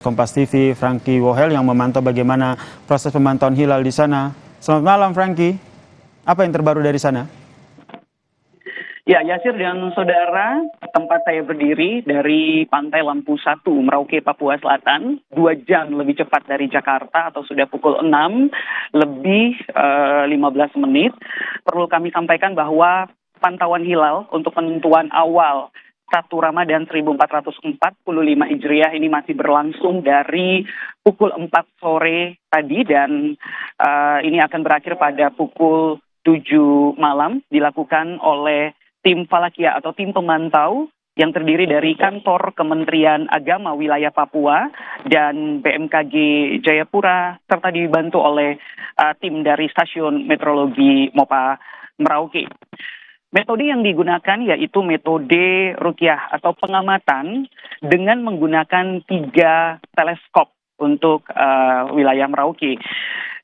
Kompas TV, Franky Wohel yang memantau bagaimana proses pemantauan hilal di sana. Selamat malam, Franky. Apa yang terbaru dari sana? Ya, Yasir dan saudara, tempat saya berdiri dari Pantai Lampu 1, Merauke, Papua Selatan, 2 jam lebih cepat dari Jakarta atau sudah pukul 6 lebih 15 menit. Perlu kami sampaikan bahwa pantauan hilal untuk penentuan awal 1 Ramadan 1445 Hijriah ini masih berlangsung dari pukul 4 sore tadi dan ini akan berakhir pada pukul 7 malam dilakukan oleh tim Falakia atau tim pemantau yang terdiri dari kantor Kementerian Agama wilayah Papua dan BMKG Jayapura serta dibantu oleh tim dari Stasiun Meteorologi MOPA Merauke. Metode yang digunakan yaitu metode ruqyah atau pengamatan dengan menggunakan 3 teleskop untuk wilayah Merauke.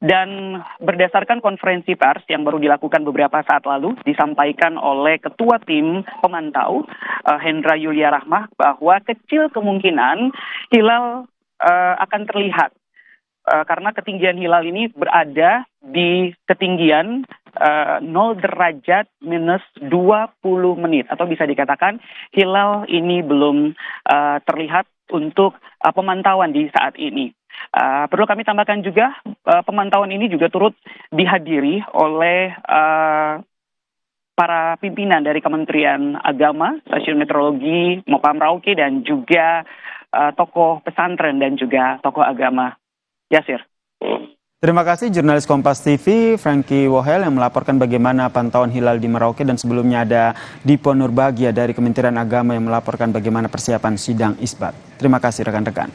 Dan berdasarkan konferensi pers yang baru dilakukan beberapa saat lalu disampaikan oleh Ketua Tim Pemantau Hendra Yulia Rahmah bahwa kecil kemungkinan hilal akan terlihat karena ketinggian hilal ini berada di ketinggian 0 derajat minus 20 menit atau bisa dikatakan hilal ini belum terlihat untuk pemantauan di saat ini. Perlu kami tambahkan juga pemantauan ini juga turut dihadiri oleh para pimpinan dari Kementerian Agama, Stasiun Meteorologi MOPA Merauke dan juga tokoh pesantren dan juga tokoh agama. Yasir. Terima kasih jurnalis Kompas TV, Franky Wohel yang melaporkan bagaimana pantauan hilal di Merauke, dan sebelumnya ada Dipo Nurbagia dari Kementerian Agama yang melaporkan bagaimana persiapan sidang isbat. Terima kasih rekan-rekan.